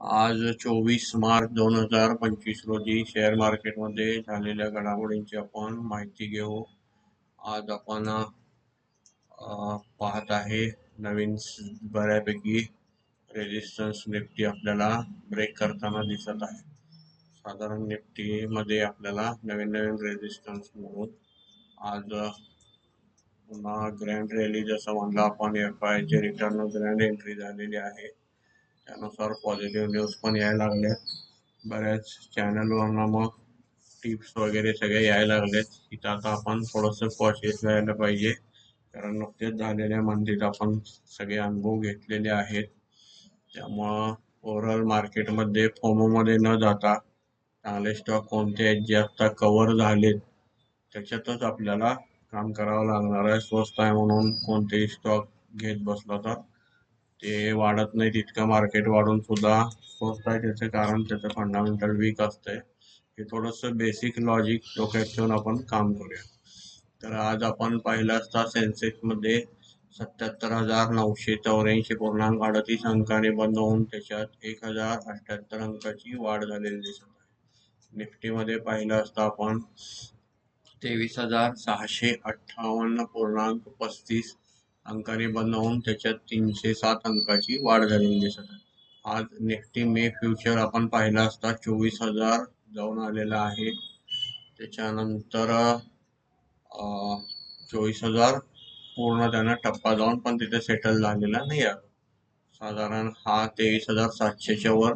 आज 24 मार्च 2025 रोजी शेअर मार्केटमध्ये झालेल्या घडामोडींची आपण माहिती घेऊ. आज आपण पाहत आहे बऱ्यापैकी रेजिस्टन्स निफ्टी आपल्याला ब्रेक करताना दिसत आहे. साधारण निफ्टी मध्ये आपल्याला नवीन नवीन रेजिस्टन्स म्हणून आज पुन्हा ग्रँड रॅली जसं म्हणलं आपण FI चे रिटर्न ग्रँड एंट्री झालेली आहे. त्यानुसार पॉझिटिव्ह न्यूज पण यायला लागल्यात. बऱ्याच चॅनलवरनं मग टिप्स वगैरे सगळे यायला लागलेत. तिथं आता आपण थोडंसं कॉशियस राहायला पाहिजे, कारण नुकतेच झालेल्या मंदीत आपण सगळे अनुभव घेतलेले आहेत. त्यामुळं ओव्हरऑल मार्केटमध्ये फोमोमध्ये न जाता चांगले स्टॉक कोणते आहेत जे आता कव्हर झालेत त्याच्यातच आपल्याला काम करावं लागणार आहे. स्वस्त आहे म्हणून कोणतेही स्टॉक घेत बसला तर ते वाढत नाही. तितकं मार्केट वाढून सुद्धा स्वस्त आहे, त्याचं कारण त्याचं फंडामेंटल वीक असतंय. हे थोडंसं बेसिक लॉजिक डोक्यात ठेवून आपण काम करूया. तर आज आपण पाहिलं असता सेन्सेक्समध्ये 77,984.38 अंकाने बंद होऊन त्याच्यात 1,078 अंकाची वाढ झालेली दिसत आहे. निफ्टीमध्ये पाहिलं असता आपण 23,658.35 अंकाने बंद होऊन त्याच्यात 307 अंकाची वाढ झालेली दिसत आहे. आज निफ्टी मे फ्युचर आपण पाहिला असता 24,000 जाऊन आलेला आहे. त्याच्यानंतर 24,000 पूर्ण त्यानं टप्पा जाऊन पण तिथे सेटल झालेला नाही आहे. साधारण हा 23,700च्या वर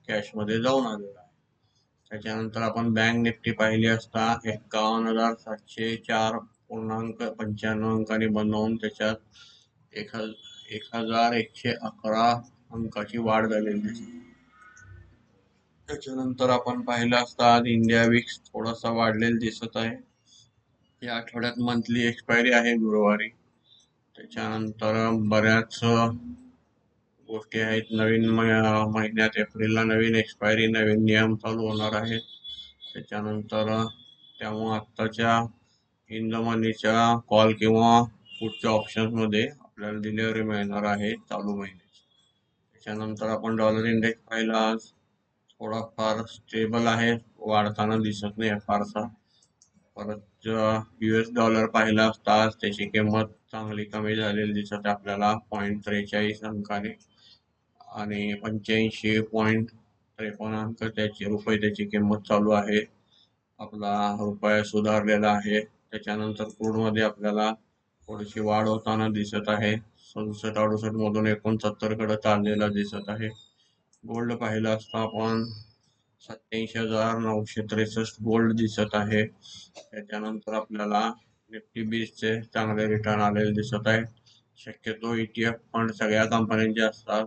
कॅशमध्ये जाऊन आलेला आहे. त्याच्यानंतर आपण बँक निफ्टी पाहिली असता 51,704.95 अंकाने बंद होऊन त्याच्यात 1,111 अंकाची वाढ झालेली दिसते. त्याच्यानंतर आपण पाहिलं असता आज इंडिया विक्स थोडासा वाढलेला दिसत आहे. या आठवड्यात मंथली एक्सपायरी आहे गुरुवारी. त्याच्यानंतर बऱ्याच गोष्टी आहेत. नवीन महिन्यात एप्रिलला नवीन एक्सपायरी नवीन नियम चालू होणार आहेत. त्याच्यानंतर त्यामुळे आत्ताच्या इन द मनीच्या कॉल किंवा पुढच्या ऑप्शन्समध्ये आपल्याला डिलिव्हरी मिळणार आहे चालू महिन्याची. त्याच्यानंतर आपण डॉलर इंडेक्स पाहिला आज थोडाफार स्टेबल आहे, वाढताना दिसत नाही फारसा. परत US डॉलर पाहिला असता आज त्याची किंमत चांगली कमी झालेली दिसत आपल्याला 0.43 अंकाने आणि 85.53 अंक त्याची रुपये किंमत चालू आहे. आपला रुपया सुधारलेला आहे. त्याच्यानंतर क्रूडमध्ये आपल्याला थोडीशी वाढ होताना दिसत आहे. 67-68 मधून 69 कडे चाललेला दिसत आहे. गोल्ड पाहिलं असता आपण 87,963 गोल्ड दिसत आहे. त्याच्यानंतर आपल्याला निफ्टी 20चे चांगले रिटर्न आलेले दिसत आहे. शक्यतो ETF फंड सगळ्या कंपन्यांचे असतात.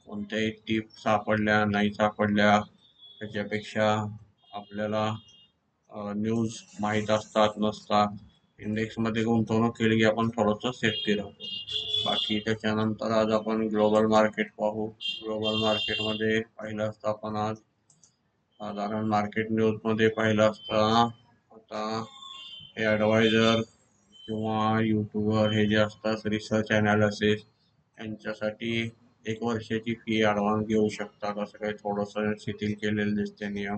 कोणत्याही टीप सापडल्या नाही सापडल्या त्याच्यापेक्षा आपल्याला न्यूज माहीत असतात नसतात. इंडेक्समध्ये गुंतवणूक केली की आपण थोडंसं सेफ्टी राहतो. बाकी त्याच्यानंतर आज आपण ग्लोबल मार्केट पाहू. ग्लोबल मार्केटमध्ये पाहिलं असतं आपण आज साधारण मार्केट न्यूजमध्ये पाहिलं असता आता हे ॲडवायझर किंवा यूट्यूबर हे जे असतात रिसर्च ॲनालिसिस यांच्यासाठी 1 वर्षाची फी ॲडव्हान्स घेऊ शकतात. असं काही थोडंसं शिथिल केलेलं दिसते नियम.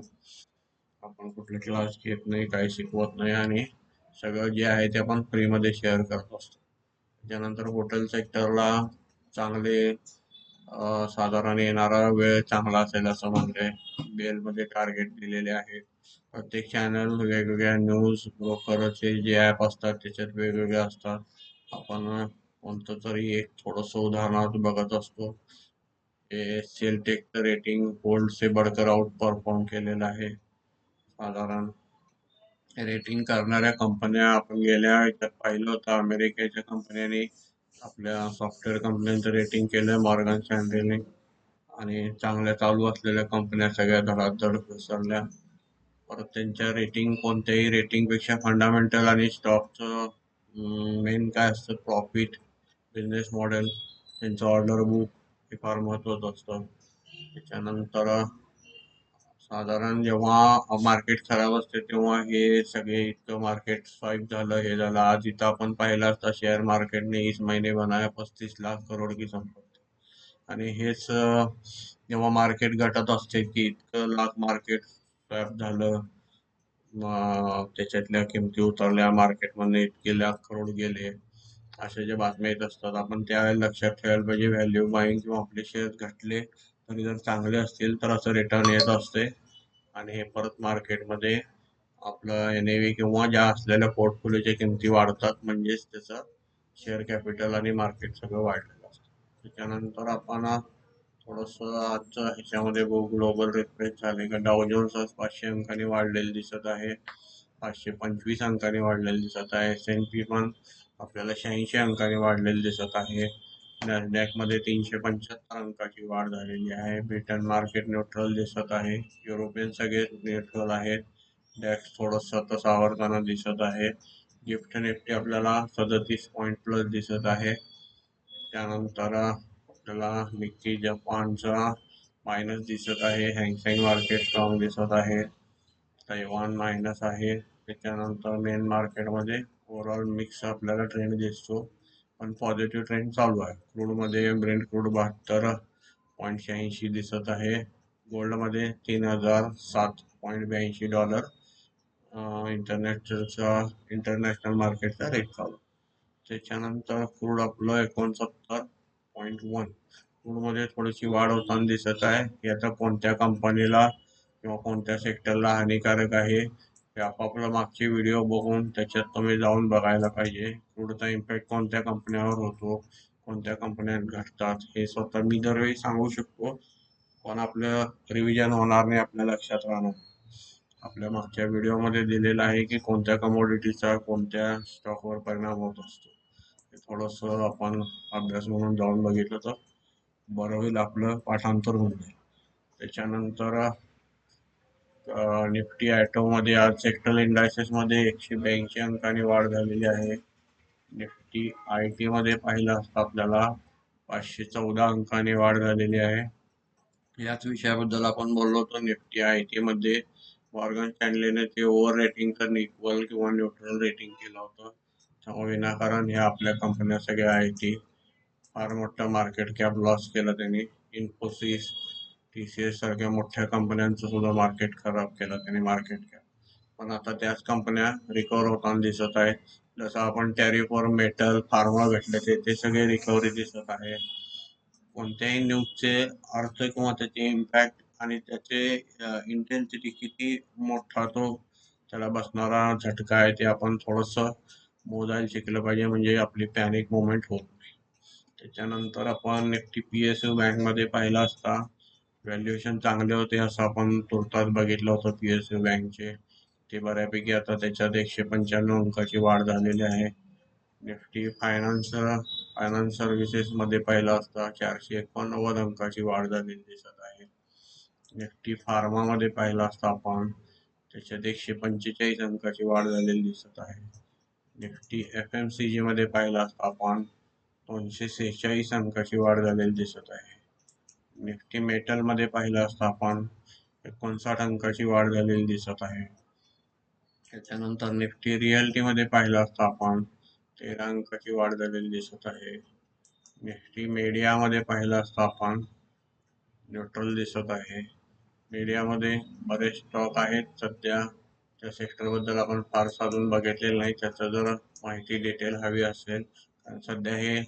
आपण कुठले क्लास घेत नाही, काही शिकवत नाही आणि सगळं जे आहे ते आपण फ्रीमध्ये शेअर करत असतो. त्याच्यानंतर हॉटेल सेक्टरला चांगले साधारण येणारा वेळ चांगला असेल असं म्हणते. बेलमध्ये टार्गेट दिलेले आहे. प्रत्येक चॅनल वेगवेगळ्या न्यूज ब्रोकरचे जे ॲप असतात त्याच्यात वेगवेगळे असतात. आपण कोणतं तरी एक थोडंसं उदाहरणार्थ बघत असतो. हे सेलटेकचं रेटिंग गोल्ड से बढकर आउट परफॉर्म केलेलं आहे. साधारण रेटिंग करणाऱ्या कंपन्या आपण गेल्या ह्याच्यात पाहिलं होतं. अमेरिकेच्या कंपन्यांनी आपल्या सॉफ्टवेअर कंपन्यांचं रेटिंग केलं मॉर्गन स्टॅनलीने आणि चांगल्या चालू असलेल्या कंपन्या सगळ्या धडाधड घसरल्या. परत त्यांच्या रेटिंग कोणत्याही रेटिंगपेक्षा फंडामेंटल आणि स्टॉकचं मेन काय असतं प्रॉफिट, बिझनेस मॉडेल, त्यांचं ऑर्डर बुक हे फार महत्त्वाचं असतं. त्याच्यानंतर साधारण जेव्हा मार्केट खराब असते तेव्हा हे सगळे इतकं मार्केट स्वाईप झालं हे झालं. आज इथं आपण पाहिलं असता शेअर मार्केटने इस महीने बनाया 35 लाख करोड की संपत्ति. आणि हेच जेव्हा मार्केट घटत असते की इतकं लाख मार्केट स्वॅप झालं, त्याच्यातल्या किमती उतरल्या, मार्केटमध्ये इतके लाख करोड गेले, अशा ज्या बातम्या येत असतात, आपण त्यावेळेला लक्षात ठेवायला पाहिजे व्हॅल्यू बाईंग किंवा आपले शेअर घटले तरी जर चांगले असतील तर असं रिटर्न येत असते आणि हे परत मार्केटमध्ये आपलं NAV किंवा ज्या असलेल्या पोर्टफोलिओच्या किमती वाढतात, म्हणजेच त्याचं शेअर कॅपिटल आणि मार्केट सगळं वाढलेलं असतं. त्याच्यानंतर आपण थोडंसं आजचं ह्याच्यामध्ये ग्लोबल रिफ्रेश झाले का डाव जोन्स आज 500 अंकांनी वाढलेलं दिसत आहे, 525 अंकांनी वाढलेलं दिसत आहे. S&P पण आपल्याला 86 अंकांनी वाढलेलं दिसत आहे. नॅसडॅक मध्ये 375 अंकाची वाढ झालेली आहे. ब्रिटन मार्केट न्यूट्रल दिसत आहे. युरोपियन सगळे न्यूट्रल आहेत. डॅक्स थोडंसं आता सावरताना दिसत आहे. गिफ्ट निफ्टी आपल्याला 37 पॉईंट प्लस दिसत आहे. त्यानंतर आपल्याला निक्की जपानचा मायनस दिसत आहे. हँगसेंग मार्केट स्ट्रॉंग दिसत आहे. तैवान मायनस आहे. त्याच्यानंतर मेन मार्केटमध्ये ओव्हरऑल मिक्स आपल्याला ट्रेंड दिसतो, पण पॉझिटिव्ह ट्रेंड चालू आहे. क्रूडमध्ये ब्रेंट क्रूड 72.86 दिसत आहे. गोल्डमध्ये $3007.82 इंटरनॅशनल मार्केटचा रेट चालू. त्याच्यानंतर क्रूड आपलं 69.1 क्रूडमध्ये थोडीशी वाढ होताना दिसत आहे. ही आता कोणत्या कंपनीला किंवा कोणत्या सेक्टरला हानिकारक आहे हे आपापला मागचे व्हिडिओ बघून त्याच्यात तुम्ही जाऊन बघायला पाहिजे. क्रूडचा इम्पॅक्ट कोणत्या कंपन्यावर होतो, कोणत्या कंपन्या घटतात हे स्वतः मी दरवेळी सांगू शकतो, पण आपलं रिव्हिजन होणार नाही, आपल्या लक्षात राहणार. आपल्या मागच्या व्हिडिओमध्ये दिलेलं आहे की कोणत्या कमोडिटीचा कोणत्या स्टॉकवर परिणाम होत असतो. हे थोडंसं आपण अभ्यास म्हणून जाऊन बघितलं तर बरं होईल, आपलं पाठांतर होऊन जाईल. त्याच्यानंतर निफ्टी मध्ये आज सेक्टर इंडायसेस मध्ये 182 अंकांनी वाढ झालेली आहे. निफ्टी IT मध्ये पाहिलं असता आपल्याला 514 अंकांनी वाढ झालेली आहे. याच विषयाबद्दल आपण बोललो होतो. निफ्टी IT मध्ये मॉर्गन स्टॅनलीने ते ओव्हर रेटिंगचं इक्वल किंवा न्यूट्रल रेटिंग केलं होतं. त्यामुळे विनाकारण ह्या आपल्या कंपन्या सगळ्या IT फार मोठं मार्केट कॅप लॉस केलं त्यांनी. इन्फोसिस, TCS सारख्या मोठ्या कंपन्यांचं सुद्धा मार्केट खराब केलं त्यांनी मार्केट कॅप. पण आता त्याच कंपन्या रिकवर होताना दिसत आहेत. जसं आपण टॅरिफवर मेटल, फार्मा भेटले ते सगळे रिकव्हरी दिसत आहे. कोणत्याही न्यूजचे अर्थ किंवा त्याचे इम्पॅक्ट आणि त्याचे इंटेन्सिटी किती मोठा तो त्याला बसणारा झटका आहे ते आपण थोडंसं मोजायला शिकलं पाहिजे, म्हणजे आपली पॅनिक मुवमेंट होत नाही. त्याच्यानंतर आपण निफ्टी PSU बँकमध्ये पाहिलं असता व्हॅल्युएशन चांगले होते असं आपण तुर्तास बघितलं होतं PSU बँकचे. ते बऱ्यापैकी आता त्याच्यात 195 अंकाची वाढ झालेली आहे. निफ्टी फायनान्स सर्व्हिसेस मध्ये पाहिलं असता 489 अंकाची वाढ झालेली दिसत आहे. निफ्टी फार्मा मध्ये पाहिलं असता आपण त्याच्यात 145 अंकाची वाढ झालेली दिसत आहे. निफ्टी FMCG मध्ये पाहिलं असता आपण 246 अंकाची वाढ झालेली दिसत आहे. निफ्टी मेटल मध्ये पाहिलं असता आपण 59 अंकाची वाढ झालेली दिसत आहे. त्याच्यानंतर निफ्टी रिअल्टी मध्ये पाहिलं असता आपण 13 अंकाची वाढ झालेली दिसत आहे. निफ्टी मीडियामध्ये पाहिलं असता आपण न्यूट्रल दिसत आहे. मीडियामध्ये बरेच स्टॉक आहेत सध्या. त्या सेक्टरबद्दल आपण फार साधून बघितलेलं नाही. त्याचं जर माहिती डिटेल हवी असेल, कारण सध्या हे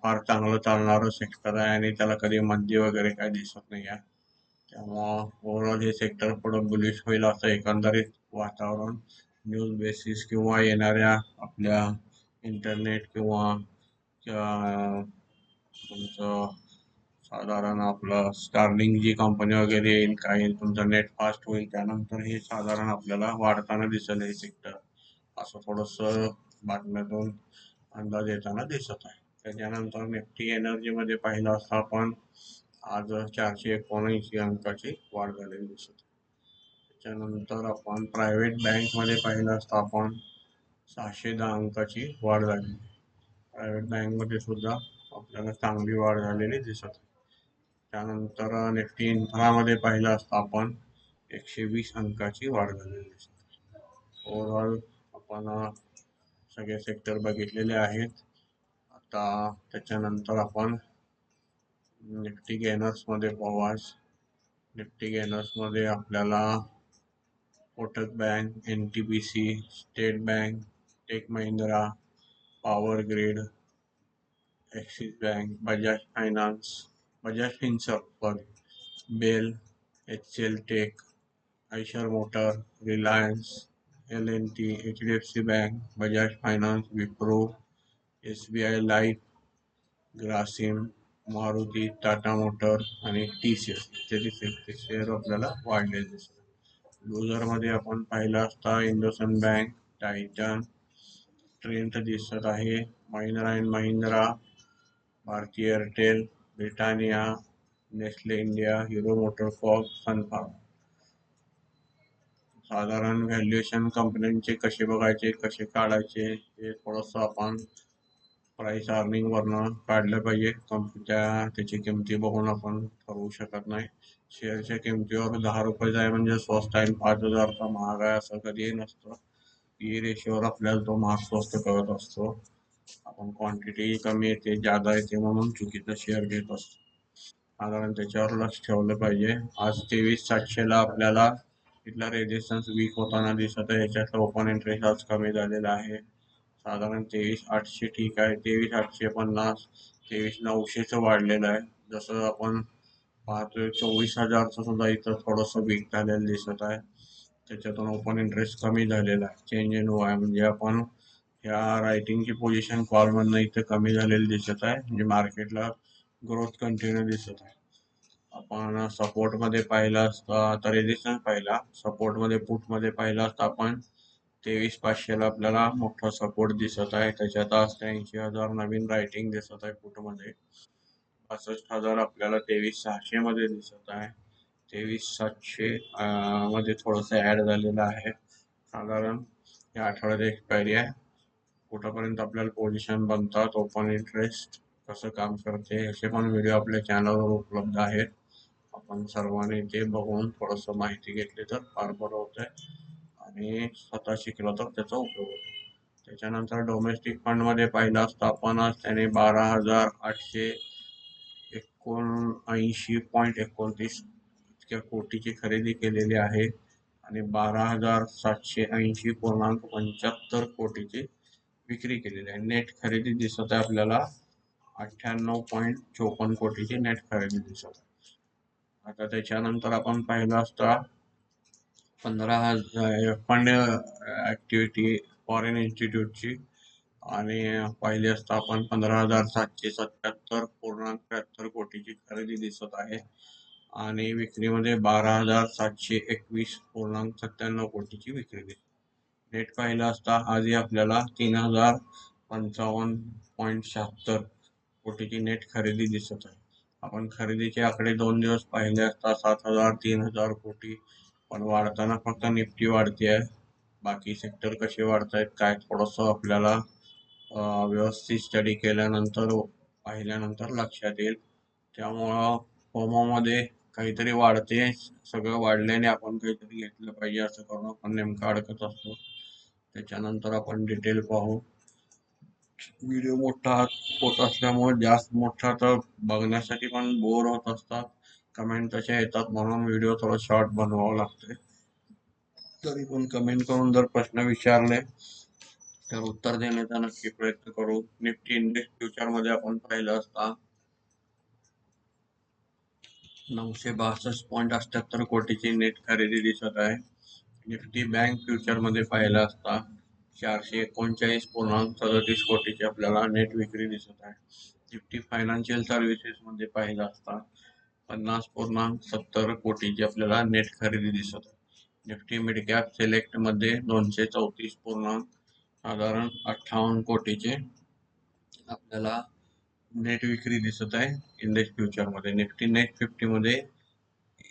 फार चांगलं चालणारं सेक्टर आहे आणि त्याला कधी मंदी वगैरे काय दिसत नाही आहे. त्यामुळं ओव्हरऑल हे सेक्टर पुढं बुलिश होईल असं एकंदरीत वातावरण न्यूज बेसिस किंवा येणाऱ्या आपल्या इंटरनेट किंवा तुमचं साधारण आपलं स्टारलिंक जी कंपनी वगैरे येईल, काय येईल, तुमचं नेट फास्ट होईल, त्यानंतर हे साधारण आपल्याला वाढताना दिसेल हे सेक्टर, असं थोडंसं बातम्यातून अंदाज येताना दिसत आहे. त्याच्यानंतर निफ्टी एनर्जीमध्ये पाहिलं असता आपण आज 479 अंकाची वाढ झालेली दिसत आहे. त्याच्यानंतर आपण प्रायव्हेट बँकमध्ये पाहिलं असता आपण 610 अंकाची वाढ झालेली. प्रायव्हेट बँकमध्ये सुद्धा आपल्याला चांगली वाढ झालेली दिसत आहे. त्यानंतर निफ्टी इन्फ्रामध्ये पाहिलं असता आपण 120 अंकाची वाढ झालेली दिसते. ओव्हरऑल आपण सगळे सेक्टर बघितलेले आहेत. आता त्याच्यानंतर आपण निफ्टी गेनर्स मध्ये पाहू आज. निफ्टी गेनर्स मध्ये आपल्याला Kotak Bank, NTPC, State Bank, Tech Mahindra, Power Grid, Axis Bank, Bajaj Finserv, बेल, HCL Tech, Eicher Motor, Reliance, L&T, HDFC Bank, Bajaj Finance, Wipro, SBI Life, Grasim, Maruti, Tata Motor आणि TCS इत्यादी शेअर आपल्याला वाढलेले दिसतात. लुझर मध्ये आपण पाहिलं असता इंडोसन बँक, टायटन, ट्रेंट दिसत आहे, Mahindra and Mahindra, Bharti Airtel, Britannia, Nestle India, Hero MotoCorp, Sun Pharma. साधारण व्हॅल्युएशन कंपन्यांचे कसे बघायचे, कसे काढायचे हे थोडंसं आपण प्राइस अर्निंग वरनं काढलं पाहिजे. त्याची किमती बघून आपण ठरवू शकत नाही. शेअरच्या किमतीवर 10 रुपये आहे म्हणजे स्वस्त आहे, 5,000चा महाग आहे असं कधीही नसतं. पी रेशोवर आपल्याला तो महाग स्वस्त कळत असतो. आपण क्वांटिटी कमी येते, जादा येते म्हणून चुकीचं शेअर घेत असतो. साधारण त्याच्यावर लक्ष ठेवलं पाहिजे. आज 23,700ला आपल्याला इथला रेजिस्टन्स वीक होताना दिसत आहे. ह्याच्यातलं ओपन इंटरेस्ट आज कमी झालेला आहे. साधारण 23,800 ठीक आहे. 23,850, 23,900चं वाढलेलं आहे. जसं आपण पाहतोय 24,000चं सुद्धा इथं थोडंसं वीक झालेलं दिसत आहे. त्याच्यातून ओपन इंटरेस्ट कमी झालेला आहे. चेंज इन आहे म्हणजे आपण ह्या रायटिंगची पोझिशन कॉलमधनं इथं कमी झालेली दिसत आहे. म्हणजे मार्केटला ग्रोथ कंटिन्यू दिसत आहे. आपण सपोर्ट मध्ये पाहिलं असता, आता रेजिस्टन्स पाहिला, सपोर्ट मध्ये पुट मध्ये पाहिलं असता आपण 23,500ला आपल्याला मोठा सपोर्ट दिसत आहे. त्याच्यात आज 83,000 नवीन रायटिंग दिसत आहे पुट मध्ये. 65,000 आपल्याला 23,600 मध्ये दिसत आहे. 23,700 मध्ये थोडंसं ऍड झालेलं आहे. साधारण या आठवड्यात एक्सपायरी आहे. कुठंपर्यंत आपल्याला पोझिशन बनतात, ओपन इंटरेस्ट कसं काम करते असे पण व्हिडिओ आपल्या चॅनलवर उपलब्ध आहेत. आपण सर्वांनी ते बघून थोडंसं माहिती घेतली तर फार बरं होतंय आणि स्वतः शिकलं तर त्याचा उपयोग होतो. त्याच्यानंतर डोमेस्टिक फंड मध्ये पाहिलं असतं आपण आज त्याने 12,879.29 इतक्या कोटीची खरेदी केलेली आहे आणि 12,780.75 कोटीची विक्री केलेली आहे. नेट खरेदी दिसत आहे आपल्याला 98.54 कोटीची नेट खरेदी दिसत आहे. आता त्याच्यानंतर आपण पाहिलं असता 15,000 फंड ऍक्टिव्हिटी फॉरेन इन्स्टिट्यूटची आणि पाहिले असता आपण 15,777.73 कोटीची खरेदी दिसत आहे आणि विक्रीमध्ये 12,721.97 कोटीची विक्री दिसते. नेट पाहिलं असता आजही आपल्याला 3,055.76 कोटीची नेट खरेदी दिसत आहे. आपण खरेदीचे आकडे 2 दिवस पाहिले असता 7,000 3,000 कोटी, पण वाढताना फक्त निफ्टी वाढते आहे. बाकी सेक्टर कसे वाढतायत काय थोडंसं आपल्याला व्यवस्थित स्टडी केल्यानंतर पाहिल्यानंतर लक्षात येईल. त्यामुळं फोमो मध्ये काहीतरी वाढते, सगळं वाढल्याने आपण काहीतरी घेतलं पाहिजे असं करून आपण नेमकं अडकत असतो. त्याच्यानंतर आपण डिटेल पाहू. व्हिडिओ मोठा होत असल्यामुळे जास्त मोठा तर बघण्यासाठी पण बोर होत असतात, कमेंट तशा येतात म्हणून व्हिडिओ थोडा शॉर्ट बनवावा लागतोय. तरी पण कमेंट करून जर प्रश्न विचारले तर उत्तर देण्याचा नक्की प्रयत्न करू. निफ्टी इंडेक्स फ्युचर मध्ये आपण पाहिलं असता 962.78 कोटीची नेट खरेदी दिसत आहे. निफ्टी बँक फ्युचर मध्ये पाहिलं असता 439.37 कोटीची आपल्याला नेट विक्री दिसत आहे. निफ्टी फायनान्शियल सर्व्हिसेस मध्ये पाहिलं असता 50.70 कोटीची आपल्याला नेट खरेदी दिसत आहे. निफ्टी मिड कॅप सिलेक्ट मध्ये 234 साधारण 58 कोटीचे आपल्याला नेट विक्री दिसत आहे इंडेक्स फ्युचर मध्ये. निफ्टी नेट 50 मध्ये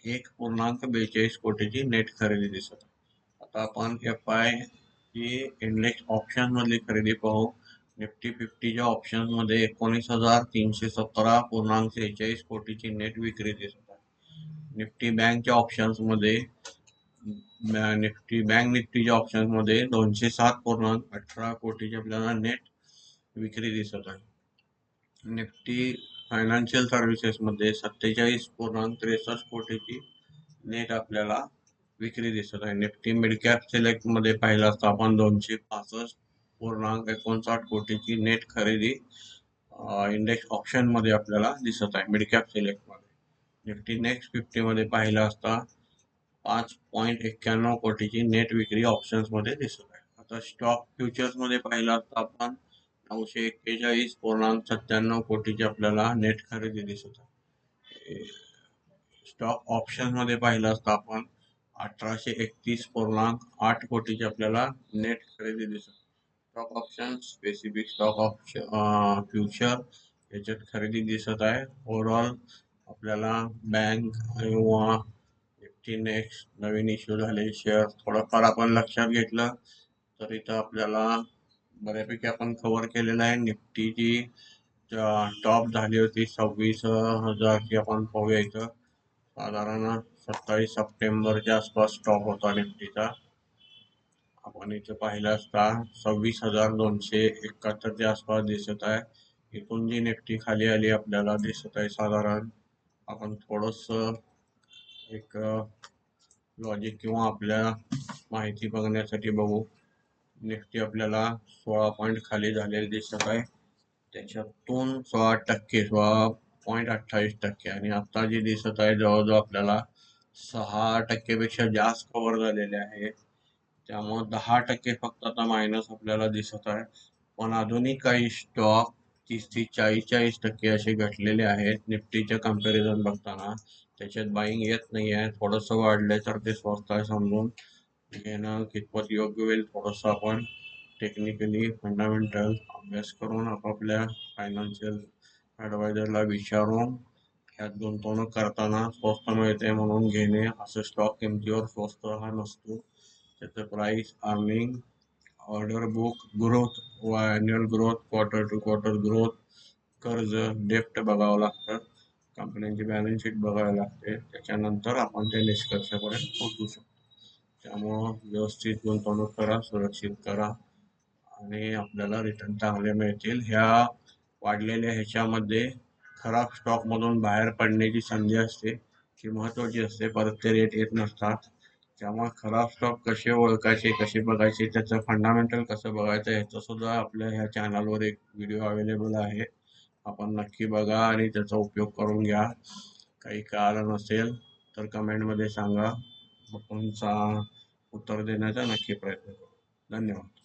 1.42 कोटीची नेट खरेदी दिसत आहे. आता आपण FI ची इंडेक्स ऑप्शन मधली खरेदी पाहू. निफ्टी 50च्या ऑप्शन मध्ये 19,317.46 कोटीची नेट विक्री दिसत आहे. निफ्टी बँकच्या ऑप्शन्स मध्ये निफ्टीच्या ऑप्शन मध्ये 207.18 कोटीची आपल्याला नेट विक्री दिसत आहे. निफ्टी फायनान्शियल सर्व्हिसेसमध्ये 47.63 कोटीची नेट आपल्याला विक्री दिसत आहे. निफ्टी मिड कॅप सिलेक्ट मध्ये पाहिलं असता आपण 265.59 कोटीची नेट खरेदी इंडेक्स ऑप्शन मध्ये आपल्याला दिसत आहे मिड कॅप सिलेक्ट मध्ये. निफ्टी नेक्स्ट 50 मध्ये पाहिलं असता 5.91 कोटीची नेट विक्री ऑप्शन्स मध्ये दिसत आहे. आता स्टॉक फ्युचर्स मध्ये पाहिलं असता आपण 941.97 कोटीची आपल्याला नेट खरेदी दिसत आहे. स्टॉक ऑप्शन मध्ये पाहिलं असता आपण 1831.8 कोटीची आपल्याला नेट खरेदी दिसत. Stock option specific stock option future याच्यात खरेदी दिसत आहे. ओव्हरऑल आपल्याला बँक किंवा निफ्टी नेक्स्ट नवीन इश्यू झालेले शेअर थोडंफार आपण लक्षात घेतलं तर इथं आपल्याला बऱ्यापैकी आपण कव्हर केलेलं आहे. निफ्टीची टॉप झाली होती 26,000ची आपण पाहूया इथं. साधारण 27 सप्टेंबरच्या आसपास स्टॉक होता निफ्टीचा. आपण इथं पाहिलं असता 26,271च्या आसपास दिसत आहे. इथून जी निफ्टी खाली आली आपल्याला दिसत आहे साधारण. आपण थोडस एक लॉजिक किंवा आपल्या माहिती बघण्यासाठी बघू. निफ्टी आपल्याला 16 पॉईंट खाली झालेले दिसत आहे. त्याच्यातून 16.28% आणि आता जी दिसत आहे जवळजवळ आपल्याला 6% पेक्षा जास्त कव्हर झालेले आहे. त्यामुळे 10% फक्त आता मायनस आपल्याला दिसत आहे. पण अजूनही काही स्टॉक 30 ते 40% असे घटलेले आहेत निफ्टीच्या कम्पॅरिझन बघताना. त्याच्यात बाईंग येत नाही आहे. थोडंसं वाढलंय तर ते स्वस्त आहे समजून घेणं कितपत योग्य होईल. थोडंसं आपण टेक्निकली फंडामेंटल अभ्यास करून आपापल्या फायनान्शियल ॲडवायझरला विचारून ह्यात गुंतवणूक करताना स्वस्त मिळते म्हणून घेणे. असं स्टॉक किमतीवर स्वस्त हा नसतो. त्याचं price, earning, order book growth व annual growth, quarter to quarter growth, कर्ज, डेप्ट बघावं लागतं. कंपन्यांची बॅलन्स शीट बघावी लागते. त्याच्यानंतर आपण त्या निष्कर्षापर्यंत पोहोचू शकतो. त्यामुळं व्यवस्थित गुंतवणूक करा, सुरक्षित करा आणि आपल्याला रिटर्न चांगले मिळतील. ह्या वाढलेल्या ह्याच्यामध्ये खराब स्टॉकमधून बाहेर पडण्याची संधी असते ती महत्त्वाची असते. परत ते रेट येत नसतात. त्यामुळे खराब स्टॉक कसे ओळखायचे, कसे बघायचे, त्याचं फंडामेंटल कसं बघायचं ह्याचं सुद्धा आपल्या ह्या चॅनलवर एक व्हिडिओ अवेलेबल आहे. आपण नक्की बघा आणि त्याचा उपयोग करून घ्या. काही कळालं नसेल तर कमेंटमध्ये सांगा. आपण उत्तर देण्याचा नक्की प्रयत्न करू. धन्यवाद.